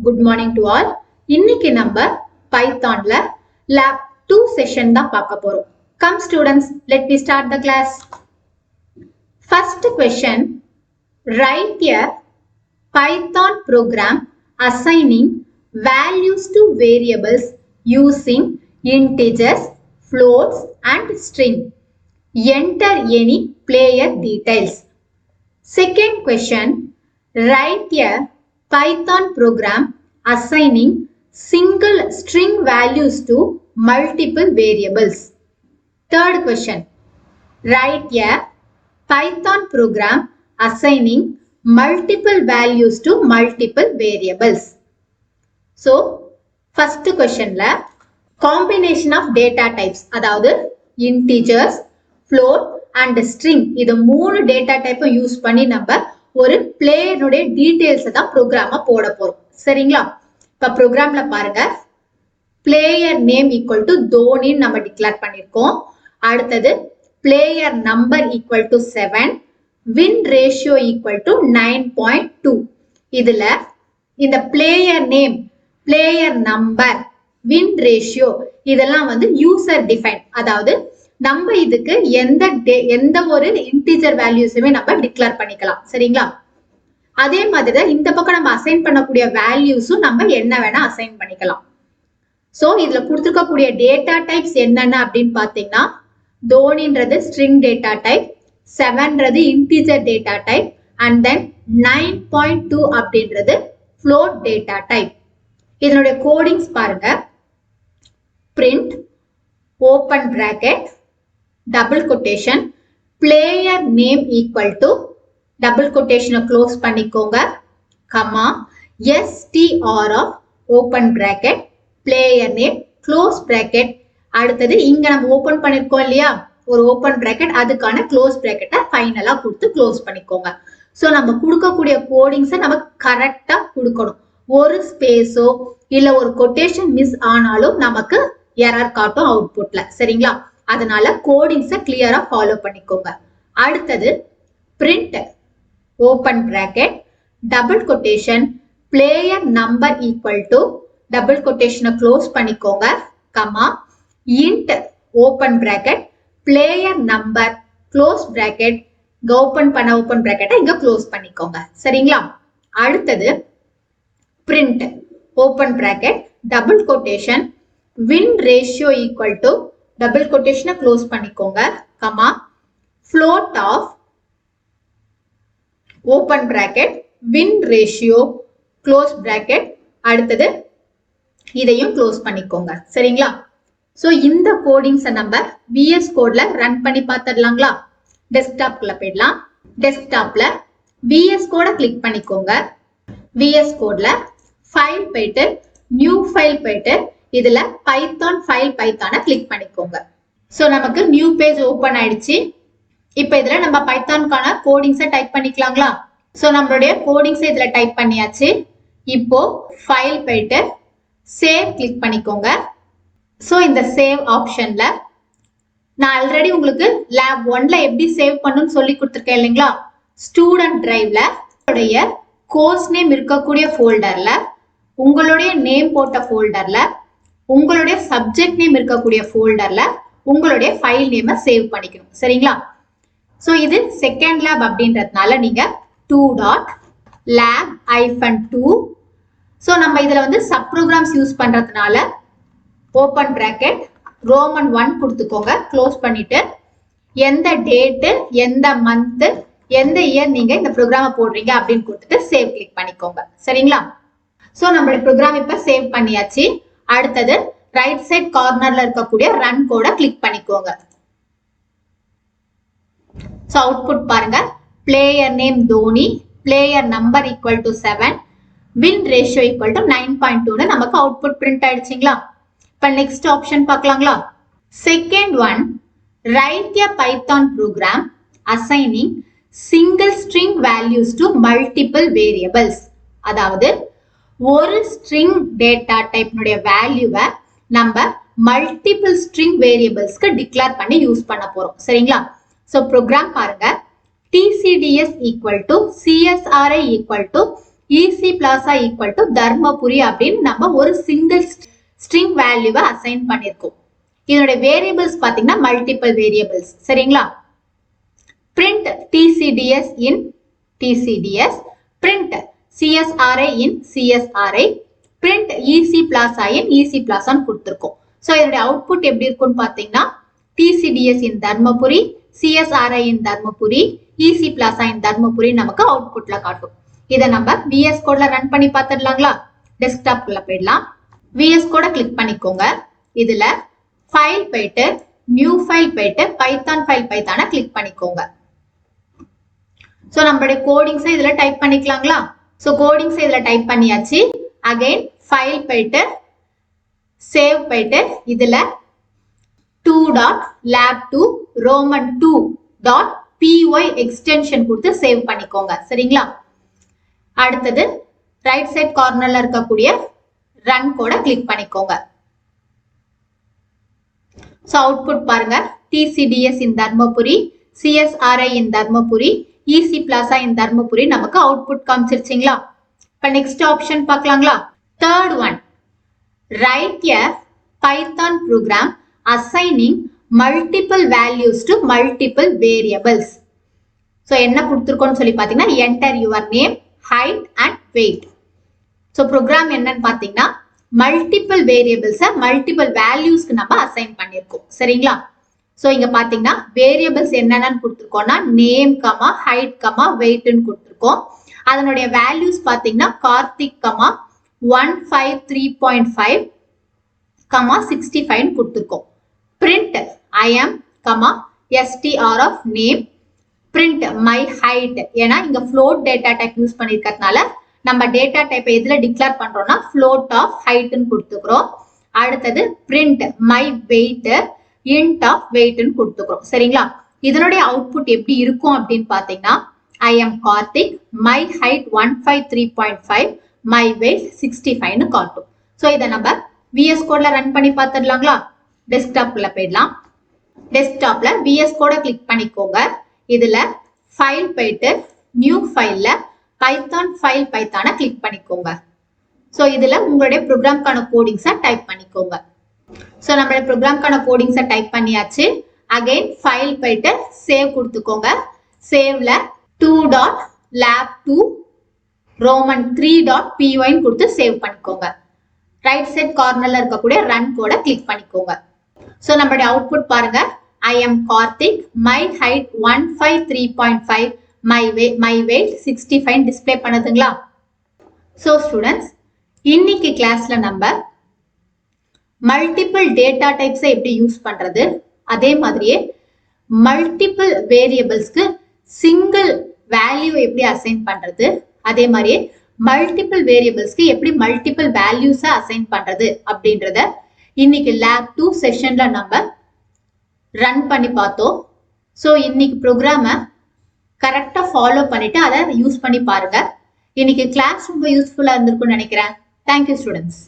Good morning to all. இன்னைக்கு நம்ம பைத்தான்ல lab 2 session தான் பார்க்க போறோம். Come students, let me start the class. First question, write a Python program assigning values to variables using integers, floats and string. Enter any player details. Second question, write a Python program assigning single string values to multiple variables. Third question, write a Python program assigning multiple values to multiple variables. So, first question la combination of data types, அதாவது integers, float and string இது மூணு data type use பண்ணி நம்ம ஒரு பிளேயருடைய details தான் ப்ரோக்ராமா போட போறோம். சரிங்களா? இப்ப ப்ரோக்ராம்ல பாருங்க, பிளேயர் நேம் ஈக்குவல் டு தோனின்னு நம்ம டிக்ளேர் பண்ணிருக்கோம். அடுத்தது player number equal to 7, win ratio equal to 9.2. இதுல இந்த player name, player number, win ratio இதெல்லாம் வந்து யூசர் டிஃபைன். அதாவது நம்ம இதுக்கு எந்த ஒரு இன்டிஜர் வேல்யூஸுமே நம்ம டிக்ளேர் பண்ணிக்கலாம். சரிங்களா? அதே மாதிரி இந்த பக்கம் நம்ம அசைன் பண்ணக்கூடிய வேல்யூஸும் நம்ம என்ன வேணா அசைன் பண்ணிக்கலாம். சோ இதுல கொடுத்துருக்கக்கூடிய டேட்டா டைப்ஸ் என்னென்ன அப்படின்னு பாத்தீங்கன்னா, தோனின்றது ஸ்ட்ரிங் டேட்டா டைப், 7ன்றது integer data type and then 9.2 அப்படின்றது ஃப்ளோட் டேட்டா டைப். இதனுடைய கோடிங்ஸ் பாருங்க, print open bracket double quotation player name equal to double quotation close பண்ணிக்கோங்க, comma str of open bracket player name close bracket. அடுத்தது இங்க நம்ம open பண்ணிருக்கோம் இல்லையா ஒரு ஓபன் பிராக்கெட், அதுக்கான க்ளோஸ் பிராக்கெட்டை ஃபைனலா கொடுத்து க்ளோஸ் பண்ணிக்கோங்க. சோ நம்ம கொடுக்கக்கூடிய கோடிங்ஸை நம்ம கரெக்டா கொடுக்கணும். ஒரு ஸ்பேஸோ இல்ல ஒரு கொட்டேஷன் மிஸ் ஆனாலும் நமக்கு எரர் காட்டும் அவுட்புட்ல. சரிங்களா? அதனால கோடிங்ஸை கிளியரா ஃபாலோ பண்ணிக்கோங்க. அடுத்தது print open bracket double quotation player number equal to double கொட்டேஷனை க்ளோஸ் பண்ணிக்கோங்க, comma int open bracket player number close bracket, open பண்ண ஓபன் பிராக்கெட்டை இங்க க்ளோஸ் பண்ணிக்கோங்க. சரிங்களா? அடுத்தது print open bracket double quotation win ratio equal to double quotation close பண்ணிக்கோங்க, comma float of open bracket win ratio close bracket. அடுத்தது இதையும் close பண்ணிக்கோங்க. சரிங்களா? சோ இந்த கோடிங்ஸை நம்ம VS கோட்ல ரன் பண்ணி பார்த்துடலாங்களா? டெஸ்க்டாப்ல போயிடலாம். டெஸ்க்டாப்ல VS கோட கிளிக் பண்ணிக்கோங்க. VS கோட்ல ஃபைல் போயிட்டு நியூ ஃபைல் போயிட்டு இதுல பைத்தான் ஃபைல் பைத்தான கிளிக் பண்ணிக்கோங்க. சோ நமக்கு நியூ பேஜ் ஓபன் ஆயிடுச்சு. இப்போ இதுல நம்ம பைத்தான்கான கோடிங்ஸை டைப் பண்ணிக்கலாங்களா? சோ நம்மளுடைய கோடிங்ஸை இதுல டைப் பண்ணியாச்சு. இப்போ ஃபைல் போயிட்டு சேவ் கிளிக் பண்ணிக்கோங்க. சோ இந்த சேவ் ஆப்ஷன்ல நான் ஆல்ரெடி உங்களுக்கு லேப் 1ல எப்படி சேவ் பண்ணணும்னு சொல்லி கொடுத்துருக்கேன் இல்லைங்களா? ஸ்டூடெண்ட் டிரைவ்ல உங்களுடைய கோர்ஸ் நேம் இருக்கக்கூடிய ஃபோல்டர்ல, உங்களுடைய நேம் போட்ட ஃபோல்டர்ல, உங்களுடைய சப்ஜெக்ட் நேம் இருக்கக்கூடிய ஃபோல்டர்ல உங்களுடைய ஃபைல் நேமை சேவ் பண்ணிக்கணும். சரிங்களா? சோ இது செகண்ட் லேப் அப்படின்றதுனால நீங்க 2.lab-2. சோ நம்ம இதுல வந்து சப் ப்ரோக்ராம்ஸ் யூஸ் பண்றதுனால ஓபன் பிராக்கெட் ரோமன் 1 கொடுத்துக்கோங்க, க்ளோஸ் பண்ணிட்டு எந்த டேட், எந்த மந்த், எந்த இயர் நீங்க இந்த ப்ரோக்ராமை போடுறீங்க அப்படின்னு கொடுத்துட்டு சேவ் கிளிக் பண்ணிக்கோங்க. சரிங்களா? சோ நம்மளுடைய ப்ரோக்ராம் இப்ப சேவ் பண்ணியாச்சு. அடுத்தது ரைட் சைட் கார்னர்ல இருக்கக்கூடிய ரன் கோட கிளிக் பண்ணிக்கோங்க. சோ அவுட்புட் பாருங்க, player name Dhoni, player number equal to 7, win ratio equal to 9.2 நமக்கு அவுட்புட் பிரிண்ட் ஆயிடுச்சுங்களா? இப்ப நெக்ஸ்ட் ஆப்ஷன் பார்க்கலாங்களா? Second one, write a Python program assigning single string values to multiple variables. அதாவது ஒரு string data டைப்னுடைய வேல்யூவை நம்ம மல்டிபிள் ஸ்ட்ரிங் வேரியபிள்ஸ்க்கு டிக்ளேர் பண்ணி யூஸ் பண்ண போறோம். சரிங்களா? சோ ப்ரோக்ராம் பாருங்க, TCDS equal to CSRI equal to EC Plaza equal to Dharmapuri அப்படின்னு நம்ம ஒரு சிங்கிள் ஸ்ட்ரிங் வேல்யூவை அசைன் பண்ணிருக்கோம். இதோட வேரியபிள்ஸ் பாத்தீங்கன்னா மல்டிபிள் வேரியபிள்ஸ். சரிங்களா? print TCDS in TCDS, print CSRI in CSRI, print EC Plaza in EC Plaza கொடுத்திருக்கோம். சோ இதோட அவுட்புட் எப்படி இருக்கும்னு பாத்தீங்கன்னா TCDS in Dharmapuri, CSRI in Dharmapuri, EC Plaza in Dharmapuri நமக்கு அவுட்புட்ல காட்டும். இதை நம்ம VS கோட்ல ரன் பண்ணி பார்த்துடலாங்களா? டெஸ்க்டாப்ல போயிடலாம். VS கோட கிளிக் பண்ணிக்கோங்க. இதுல ஃபைல் போயிட்டு நியூ ஃபைல் போயிட்டு பைத்தான் ஃபைல் பைத்தான கிளிக் பண்ணிக்கோங்க. சோ நம்மளுடைய கோடிங்ஸ் இதுல டைப் பண்ணிக்கலாங்களா? சோ கோடிங்ஸ் இதுல டைப் பண்ணியாச்சு. அகைன் ஃபைல் போயிட்டு சேவ் போயிட்டு இதுல 2.lab2 roman 2.py எக்ஸ்டென்ஷன் கொடுத்து சேவ் பண்ணிக்கோங்க. சரிங்களா? அடுத்தது ரைட் சைட் கார்னர்ல இருக்கக்கூடிய ரன் கோட கிளிக் பண்ணிக்கோங்க. சோ அவுட்புட் பாருங்க. TCDS in Dharmapuri, CSRI in Dharmapuri, EC Plaza in Dharmapuri நமக்கு அவுட்புட் காமிச்சிருச்சுங்களா? இப்ப நெக்ஸ்ட் ஆப்ஷன் பார்க்கலாங்களா? Third one, write a Python program assigning multiple values to multiple variables. So என்ன கொடுத்திருக்கோம்னு சொல்லி பாத்தீங்கன்னா enter your name, height and weight. So program என்னன்னு பாத்தீங்கன்னா மல்டிபிள் வேரியபிள்ஸ் மல்டிபிள் வேல்யூஸ்க்கு நம்ம அசைன் பண்ணிருக்கோம். சரிங்களா? சோ இங்க பாத்தீங்கன்னா வேரியபிள்ஸ் என்னென்னு கொடுத்திருக்கோம்னா நேம் கமா ஹைட் கமா வெயிட்னு கொடுத்திருக்கோம். அதனுடைய வேல்யூஸ் பாத்தீங்கன்னா கார்த்திக் கமா 153.5 கமா 65 கொடுத்திருக்கோம். Print I am comma str of name, print my height, ஏன்னா இங்க float டேட்டா டைப் யூஸ் பண்ணிருக்கிறதுனால நம்ம டேட்டா டைப் எதுல டிக்ளேர் பண்றோம்னா float of height ன்னு கொடுத்துக்கிறோம். அடுத்தது print my weight, int of weight ன்னு கொடுத்துக்கிறோம். சரிங்களா? இதனுடைய அவுட்புட் எப்படி இருக்கும் அப்படின்னு பாத்தீங்கன்னா I am Karthik, my height 153.5, my weight 65 ன்னு காட்டும். சோ இத நம்ம VS கோட்ல ரன் பண்ணி பார்த்துடலாங்களா? டெஸ்க்டாப்ல போயிடலாம். டெஸ்க்டாப்ல VS கோட கிளிக் பண்ணிக்கோங்க. இதுல ஃபைல் போயிட்டு நியூ ஃபைல்ல பைத்தான் ஃபைல் பைத்தான கிளிக் பண்ணிக்கோங்க. சோ இதுல உங்களுடைய ப்ரோக்ராம்கான கோடிங்ஸை டைப் பண்ணிக்கோங்க. சோ நம்மளுடைய ப்ரோக்ராம்கான கோடிங்ஸை டைப் பண்ணியாச்சு. அகைன் ஃபைல் போயிட்டு சேவ் கொடுத்துக்கோங்க. சேவ்ல 2.lab2 roman 3.py கொடுத்து சேவ் பண்ணிக்கோங்க. ரைட் சைட் கார்னர்ல இருக்கக்கூடிய ரன் கோட கிளிக் பண்ணிக்கோங்க. சோ நம்மளுடைய அவுட்புட் பாருங்க. I am Karthik, my height 153.5, my weight 65 display பண்ணுதுங்களா? சோ ஸ்டூடெண்ட்ஸ், இன்னைக்கு கிளாஸ்ல நம்ம மல்டிபிள் டேட்டா டைப்ஸை எப்படி யூஸ் பண்றது, அதே மாதிரியே மல்டிபிள் வேரியபிள்ஸ்க்கு சிங்கிள் வேல்யூ எப்படி அசைன் பண்றது, அதே மாதிரியே மல்டிபிள் வேரியபிள்ஸ்க்கு எப்படி மல்டிபிள் வேல்யூஸை அசைன் பண்றது அப்படின்றத இன்னைக்கு லேப் 2 செஷன்ல நம்ம ரன் பண்ணி பார்த்தோம். ஸோ இன்னைக்கு ப்ரோக்ராமை கரெக்டாக ஃபாலோ பண்ணிட்டு அதை யூஸ் பண்ணி பாருங்க. இன்னைக்கு கிளாஸ் ரொம்ப யூஸ்ஃபுல்லாக இருந்திருக்கும்னு நினைக்கிறேன். Thank you students.